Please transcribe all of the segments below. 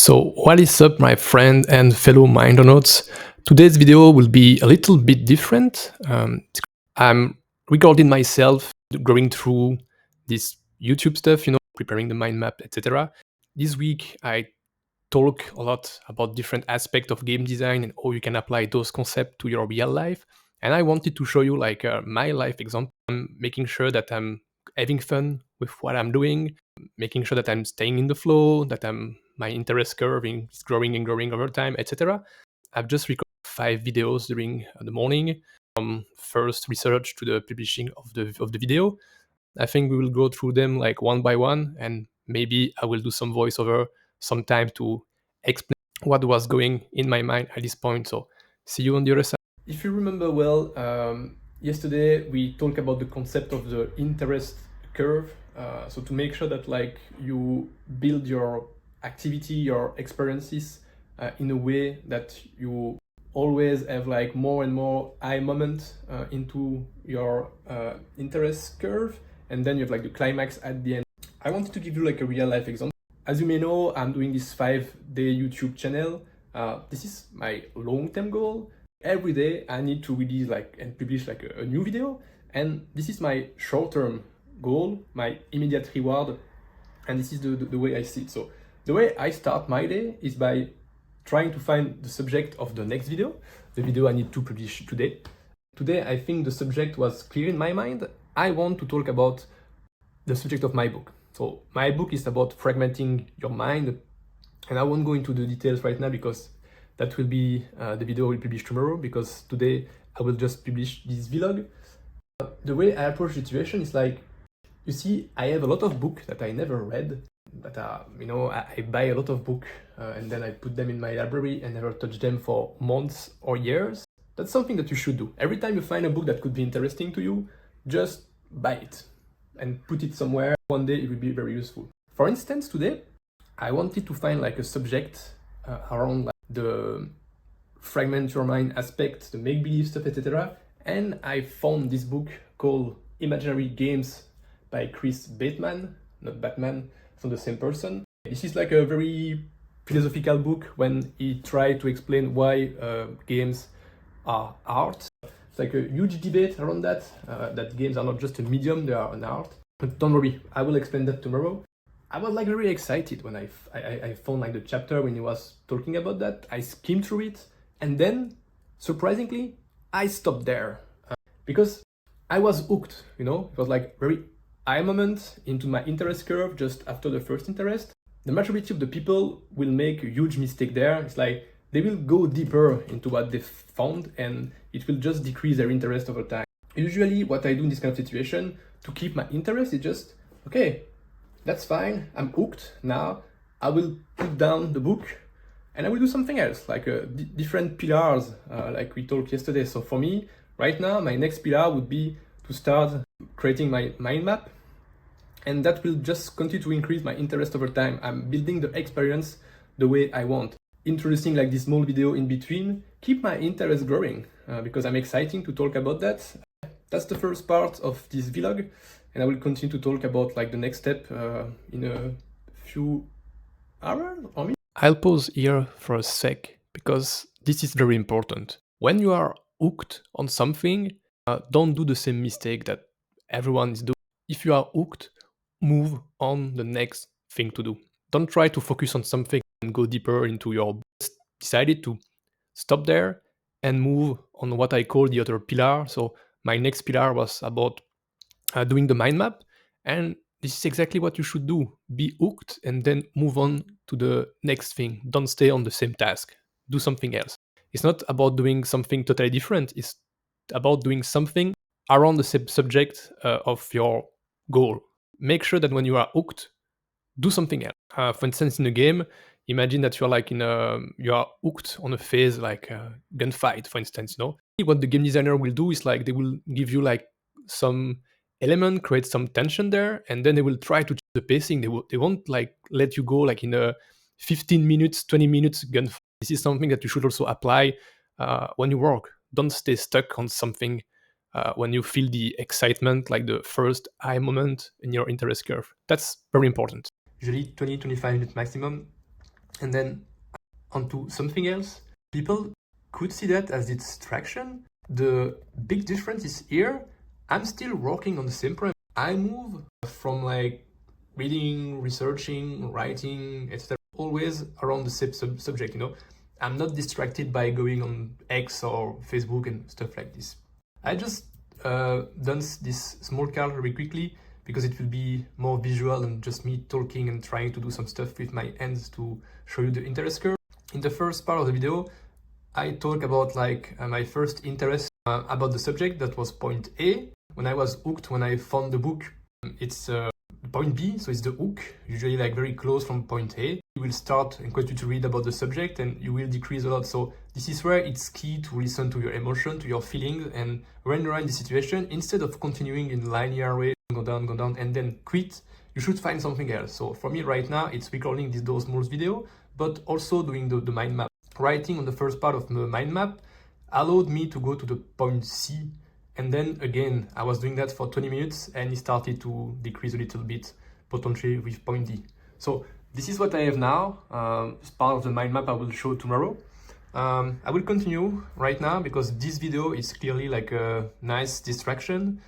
So what is up, my friend and fellow Mindonauts? Today's video will be a little bit different. I'm recording myself going through this YouTube stuff, preparing the mind map, etc. This week I talk a lot about different aspects of game design and how you can apply those concepts to your real life. And I wanted to show you my life example. I'm making sure that I'm having fun with what I'm doing, making sure that I'm staying in the flow, that my interest curve is growing and growing over time, etc. I've just recorded 5 videos during the morning, from first research to the publishing of the video. I think we will go through them like one by one, and maybe I will do some voiceover sometime to explain what was going in my mind at this point. So see you on the other side. If you remember well, yesterday we talked about the concept of the interest curve. So to make sure that you build your activity, your experiences in a way that you always have more and more eye moment into your interest curve, and then you have the climax at the end. I wanted to give you a real life example. As you may know, I'm doing this 5-day YouTube channel. This is my long-term goal. Every day I need to release and publish a new video, and this is my short-term goal, my immediate reward, and this is the way I see it. So the way I start my day is by trying to find the subject of the next video, the video I need to publish today. Today I think the subject was clear in my mind. I want to talk about the subject of my book. So my book is about fragmenting your mind, and I won't go into the details right now because that will be the video I will publish tomorrow, because today I will just publish this vlog. The way I approach the situation is you see, I have a lot of books that I never read, that are, I buy a lot of books and then I put them in my library and never touch them for months or years. That's something that you should do. Every time you find a book that could be interesting to you, just buy it and put it somewhere. One day it will be very useful. For instance, today I wanted to find a subject around the fragment your mind aspect, the make-believe stuff, etc. And I found this book called Imaginary Games by Chris Bateman, not Batman, it's not the same person. This is a very philosophical book when he tried to explain why games are art. It's a huge debate around that games are not just a medium, they are an art. But don't worry, I will explain that tomorrow. I was really excited when I found the chapter when he was talking about that. I skimmed through it, and then, surprisingly, I stopped there. Because I was hooked, it was very eye moment into my interest curve just after the first interest. The majority of the people will make a huge mistake there. It's they will go deeper into what they found, and it will just decrease their interest over time. Usually what I do in this kind of situation to keep my interest is just, okay, that's fine, I'm hooked. Now I will put down the book and I will do something else, different pillars, like we talked yesterday. So for me, right now, my next pillar would be to start creating my mind map, and that will just continue to increase my interest over time. I'm building the experience the way I want. Introducing this small video in between, keep my interest growing, because I'm excited to talk about that. That's the first part of this vlog, and I will continue to talk about the next step in a few hours or minutes. I'll pause here for a sec, because this is very important. When you are hooked on something, don't do the same mistake that everyone is doing. If you are hooked, move on the next thing to do. Don't try to focus on something and go deeper into your. Decided to stop there and move on what I call the other pillar. So my next pillar was about doing the mind map, and this is exactly what you should do. Be hooked and then move on to the next thing. Don't stay on the same task. Do something else. It's not about doing something totally different. It's about doing something around the subject of your goal. Make sure that when you are hooked, do something else. For instance, in a game, imagine that you're you are hooked on a phase like a gunfight, for instance. What the game designer will do is they will give you some element, create some tension there, and then they will try to change the pacing. They won't let you go in a 15 minutes, 20 minutes gunfight. This is something that you should also apply when you work. Don't stay stuck on something when you feel the excitement, like the first high moment in your interest curve. That's very important. Usually 20-25 minutes maximum. and then onto something else. People could see that as distraction. The big difference is here, I'm still working on the same problem. I move from like reading, researching, writing, etc. always around the same subject, you know. I'm not distracted by going on X or Facebook and stuff like this. I just done this small card very quickly because it will be more visual than just me talking and trying to do some stuff with my hands to show you the interest curve. In the first part of the video, I talk about like my first interest about the subject. That was point A. When I was hooked, when I found the book, it's point B, so it's the hook, usually like very close from point A. You will start and continue to read about the subject and you will decrease a lot. So this is where it's key to listen to your emotion, to your feelings, and when you're in the situation, instead of continuing in linear way, go down, and then quit, you should find something else. So for me right now, it's recording this those small video, but also doing the mind map. Writing on the first part of the mind map allowed me to go to the point C, and then again I was doing that for 20 minutes and it started to decrease a little bit, potentially with point D. So this is what I have now. It's part of the mind map I will show tomorrow. I will continue right now because this video is clearly like a nice distraction,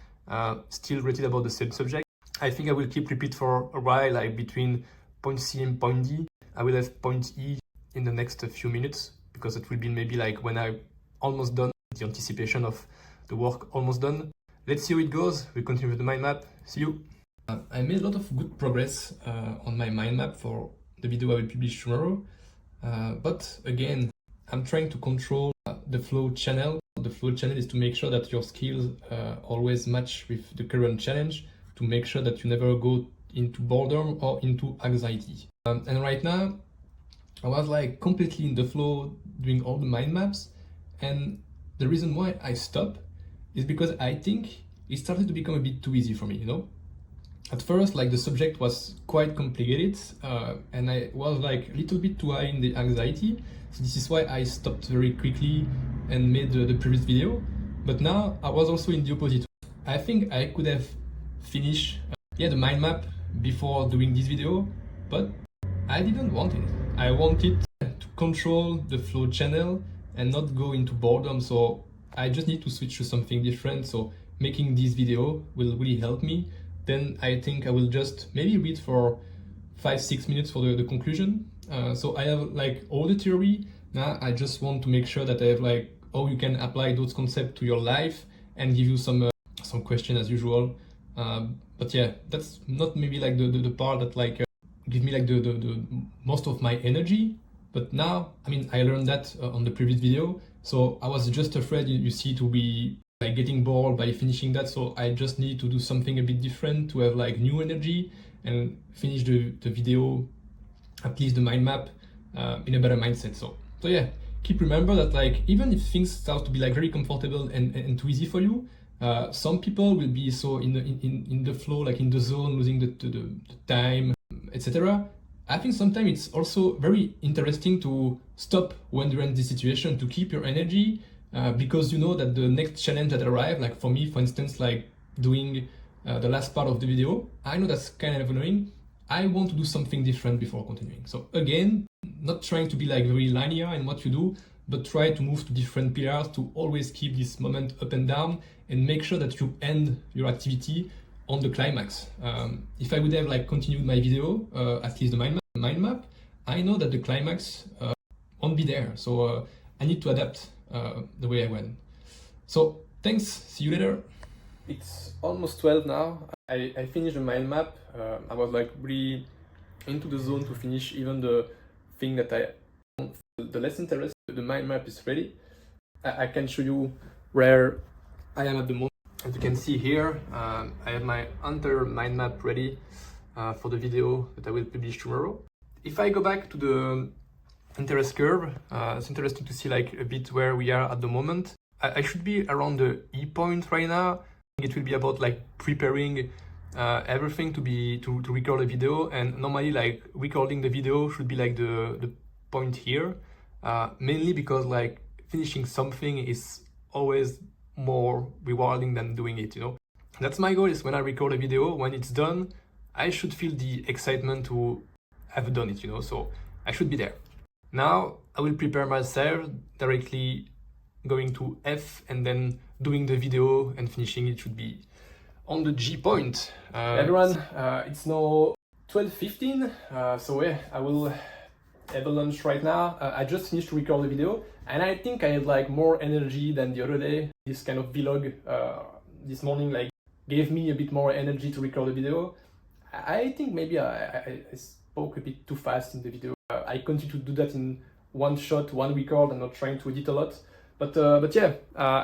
still rated about the same subject. I think I will keep repeat for a while, like between point C and point D. I will have point E in the next few minutes because it will be maybe like when I almost done, the anticipation of the work almost done. Let's see how it goes. We continue with the mind map. See you. I made a lot of good progress on my mind map for the video I will publish tomorrow. But again, I'm trying to control the flow channel. The flow channel is to make sure that your skills always match with the current challenge, to make sure that you never go into boredom or into anxiety. And right now, I was like completely in the flow doing all the mind maps, and the reason why I stopped is because I think it started to become a bit too easy for me, you know? At first, like the subject was quite complicated and I was like a little bit too high in the anxiety. So this is why I stopped very quickly and made the previous video. But now I was also in the opposite. I think I could have finished the mind map before doing this video, but I didn't want it. I wanted to control the flow channel and not go into boredom, so I just need to switch to something different. So making this video will really help me. Then I think I will just maybe read for 5-6 minutes for the conclusion. So I have like all the theory. Now I just want to make sure that I have like how you can apply those concepts to your life and give you some question as usual. But yeah, that's not maybe like the part that like give me like the most of my energy. But now, I mean, I learned that on the previous video. So I was just afraid, you see, to be like getting bored by finishing that. So I just need to do something a bit different to have like new energy and finish the video, at least the mind map, in a better mindset. So yeah, keep remember that like, even if things start to be like very comfortable and too easy for you, some people will be so in the flow, like in the zone, losing the time, etc. I think sometimes it's also very interesting to stop when you're in this situation, to keep your energy, because you know that the next challenge that arrives, like for me, for instance, like doing the last part of the video, I know that's kind of annoying. I want to do something different before continuing. So again, not trying to be like very linear in what you do, but try to move to different pillars to always keep this moment up and down and make sure that you end your activity on the climax. If I would have like continued my video, at least the mind map, I know that the climax won't be there. So I need to adapt the way I went. So thanks, see you later. It's almost 12 now. I finished the mind map. I was like really into the zone to finish even the thing that the less interest. The mind map is ready. I can show you where I am at the moment. As you can see here, I have my entire mind map ready for the video that I will publish tomorrow. If I go back to the interest curve, it's interesting to see like a bit where we are at the moment. I should be around the E point right now. It will be about like preparing everything to record a video, and normally like recording the video should be like the point here, mainly because like finishing something is always more rewarding than doing it, you know. That's my goal, is when I record a video, when it's done, I should feel the excitement to have done it, you know. So I should be there. Now I will prepare myself directly going to F and then doing the video and finishing it should be on the G point. Everyone, it's now 12:15, so yeah, I will have a lunch right now. I just finished to record the video and I think I have like more energy than the other day. This kind of vlog this morning like gave me a bit more energy to record the video. I think maybe I spoke a bit too fast in the video. I continue to do that in one shot, one record, and not trying to edit a lot. But yeah,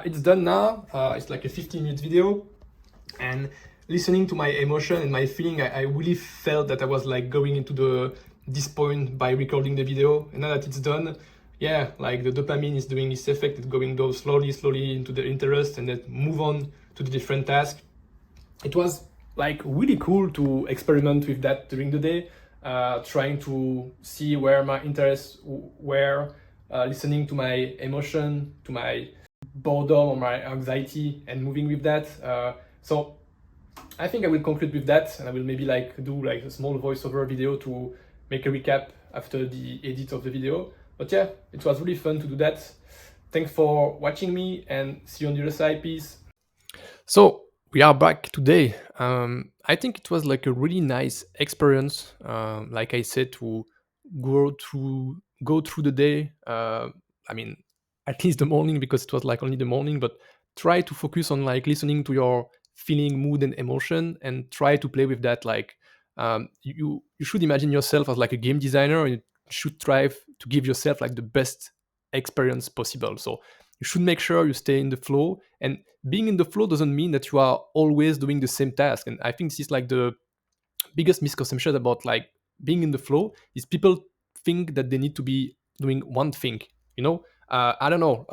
it's done now. It's like a 15-minute video, and listening to my emotion and my feeling, I really felt that I was like going into this point by recording the video. And now that it's done, yeah, like the dopamine is doing its effect. It's going though slowly into the interest, and then move on to the different task. It was like really cool to experiment with that during the day, trying to see where my interests were, listening to my emotion, to my boredom or my anxiety, and moving with that. So I think I will conclude with that, and I will maybe like do like a small voiceover video to make a recap after the edit of the video. But yeah, it was really fun to do that. Thanks for watching me, and see you on the other side. Peace. So we are back today. I think it was like a really nice experience. Like I said, to go through the day. I mean, at least the morning because it was like only the morning. But try to focus on like listening to your feeling, mood, and emotion, and try to play with that. Like you should imagine yourself as like a game designer, and you should strive to give yourself like the best experience possible. So you should make sure you stay in the flow, and being in the flow doesn't mean that you are always doing the same task. And I think this is like the biggest misconception about like being in the flow is people think that they need to be doing one thing, you know. I don't know,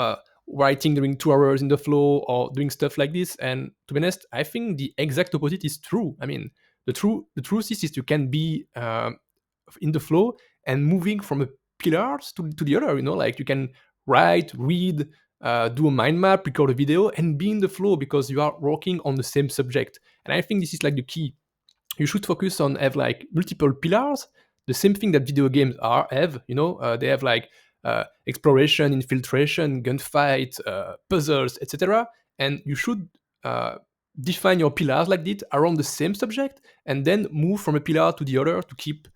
writing during 2 hours in the flow or doing stuff like this. And to be honest, I think the exact opposite is true. I mean, the truth is you can be in the flow and moving from a pillars to the other, you know, like you can write, read, do a mind map, record a video, and be in the flow because you are working on the same subject. And I think this is like the key. You should focus on have like multiple pillars, the same thing that video games are have, you know. They have like exploration, infiltration, gunfight, puzzles, etc. And you should define your pillars like this around the same subject, and then move from a pillar to the other to keep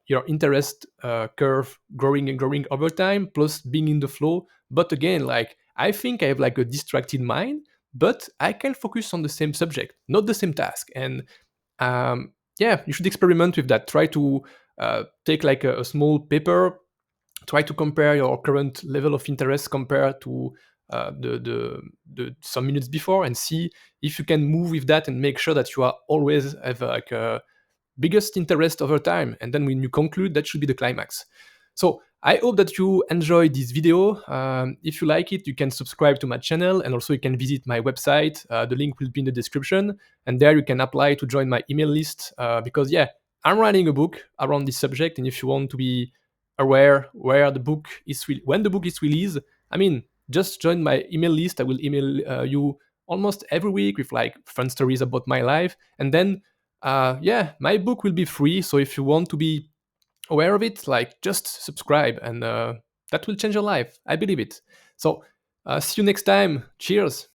your interest curve growing and growing over time, plus being in the flow. But again, like I think I have like a distracted mind, but I can focus on the same subject, not the same task. And yeah, you should experiment with that. Try to take like a small paper, try to compare your current level of interest compared to the some minutes before, and see if you can move with that and make sure that you are always have like a biggest interest over time. And then when you conclude, that should be the climax. So I hope that you enjoyed this video. If you like it, you can subscribe to my channel, and also you can visit my website. The link will be in the description, and there you can apply to join my email list, because yeah, I'm writing a book around this subject. And if you want to be aware where the book is when the book is released, I mean, just join my email list. I will email you almost every week with like fun stories about my life. And then yeah, my book will be free. So if you want to be aware of it, like just subscribe, and that will change your life. I believe it. So see you next time. Cheers.